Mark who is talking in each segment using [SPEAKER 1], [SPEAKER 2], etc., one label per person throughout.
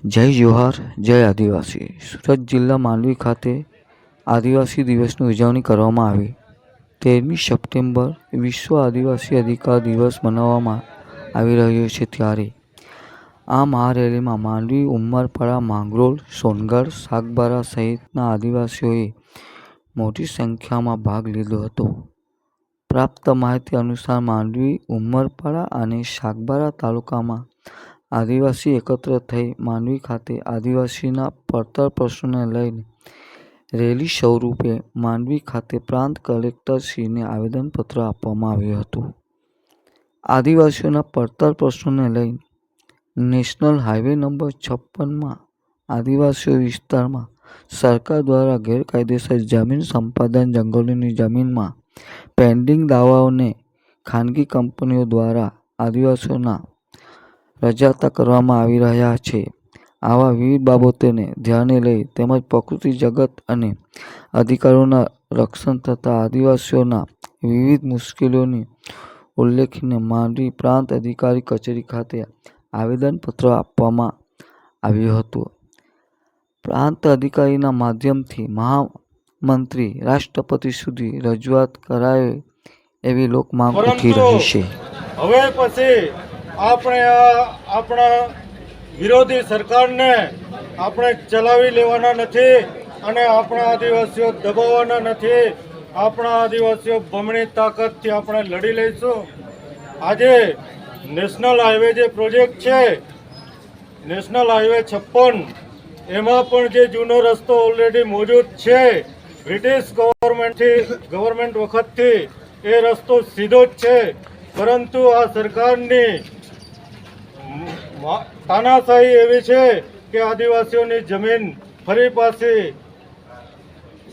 [SPEAKER 1] જય જોહાર, જય આદિવાસી। સુરત જિલ્લા માંડવી ખાતે આદિવાસી દિવસની ઉજવણી કરવામાં આવી। 13મી સપ્ટેમ્બર વિશ્વ આદિવાસી અધિકાર દિવસ મનાવવામાં આવી રહ્યો છે ત્યારે આ મહારેલીમાં માંડવી, ઉમરપાડા, માંગરોળ, સોનગઢ, સાગબારા સહિતના આદિવાસીઓએ મોટી સંખ્યામાં ભાગ લીધો હતો। પ્રાપ્ત માહિતી અનુસાર માંડવી, ઉમરપાડા અને સાગબારા તાલુકામાં આદિવાસી એકત્ર થઈ માંડવી ખાતે આદિવાસીના પડતર પ્રશ્નોને લઈને રેલી સ્વરૂપે માંડવી ખાતે પ્રાંત કલેક્ટરશ્રીને આવેદનપત્ર આપવામાં આવ્યું હતું। આદિવાસીઓના પડતર પ્રશ્નોને લઈને નેશનલ હાઈવે નંબર 56માં આદિવાસી વિસ્તારમાં સરકાર દ્વારા ગેરકાયદેસર જમીન સંપાદન, જંગલોની જમીનમાં પેન્ડિંગ દાવાઓને ખાનગી કંપનીઓ દ્વારા આદિવાસીઓના રજૂઆત કરવામાં આવી રહ્યા છે। આવા વિવિધ બાબતોને ધ્યાને લઈ તેમજ પ્રકૃતિ જગત અને અધિકારોના રક્ષણ તથા આદિવાસીઓના વિવિધ મુશ્કેલીઓની ઉલ્લેખીને માંડવી પ્રાંત અધિકારી કચેરી ખાતે આવેદનપત્ર આપવામાં આવ્યું હતું। પ્રાંત અધિકારીના માધ્યમથી મહામંત્રી રાષ્ટ્રપતિ સુધી રજૂઆત કરાય એવી લોકમાંગ ઉઠી રહી છે।
[SPEAKER 2] હવે પછી આપણે આપણા વિરોધી સરકારને આપણે ચલાવી લેવાના નથી અને આપણા આદિવાસીઓ દબાવવાના નથી। આપણા આદિવાસીઓ બમણી તાકાતથી આપણે લડી લઈશું। આજે નેશનલ હાઈવે જે પ્રોજેક્ટ છે, નેશનલ હાઈવે 56, એમાં પણ જે જૂનો રસ્તો ઓલરેડી મોજૂદ છે, બ્રિટિશ ગવર્મેન્ટ વખતથી એ રસ્તો સીધો જ છે, પરંતુ આ સરકારની તાનાશાહી એવી છે કે આદિવાસીઓની જમીન ફરી પાછી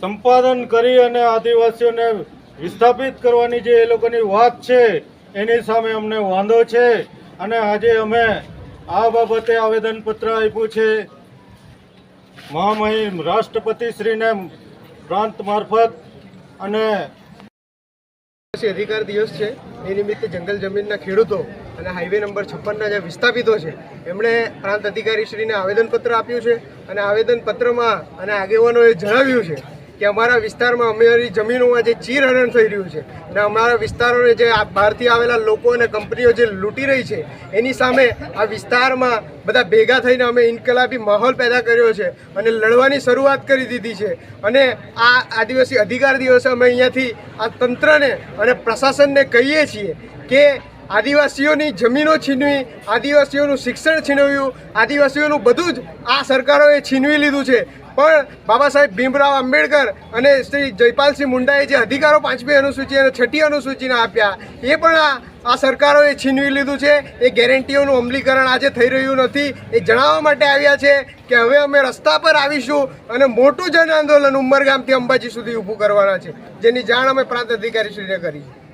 [SPEAKER 2] સંપાદન કરી અને આદિવાસીઓને વિસ્થાપિત કરવાની જે એ લોકોની વાત છે એની સામે અમને વાંધો છે અને આજે અમે આ બાબતે આવેદનપત્ર આપ્યું છે મહામહિમ રાષ્ટ્રપતિશ્રીને પ્રાંત મારફત। અને
[SPEAKER 3] અધિકાર દિવસ છે એ નિમિત્તે જંગલ જમીનના ખેડૂતો અને હાઈવે નંબર 56ના જે વિસ્થાપિતો છે એમણે પ્રાંત અધિકારીશ્રીને આવેદનપત્ર આપ્યું છે અને આવેદનપત્રમાં અને આગેવાનોએ જણાવ્યું છે કે અમારા વિસ્તારમાં અમારી જમીનોમાં જે ચીરહરણ થઈ રહ્યું છે અને અમારા વિસ્તારોને જે બહારથી આવેલા લોકો અને કંપનીઓ જે લૂંટી રહી છે એની સામે આ વિસ્તારમાં બધા ભેગા થઈને અમે ઇન્કલાબી માહોલ પેદા કર્યો છે અને લડવાની શરૂઆત કરી દીધી છે। અને આ આદિવાસી અધિકાર દિવસે અમે અહીંયાથી આ તંત્રને અને પ્રશાસનને કહીએ છીએ કે આદિવાસીઓની જમીનો છીનવી, આદિવાસીઓનું શિક્ષણ છીનવ્યું, આદિવાસીઓનું બધું જ આ સરકારોએ છીનવી લીધું છે। પણ બાબા સાહેબ ભીમરાવ આંબેડકર અને શ્રી જયપાલસિંહ મુંડાએ જે અધિકારો 5મી અનુસૂચિ અને 6ઠી અનુસૂચિના આપ્યા એ પણ આ સરકારોએ છીનવી લીધું છે। એ ગેરંટીઓનું અમલીકરણ આજે થઈ રહ્યું નથી। એ જણાવવા માટે આવ્યા છે કે હવે અમે રસ્તા પર આવીશું અને મોટું જન આંદોલન ઉમરગામથી અંબાજી સુધી ઊભું કરવાના છે, જેની જાણ અમે પ્રાંત અધિકારીશ્રીને કરી છે।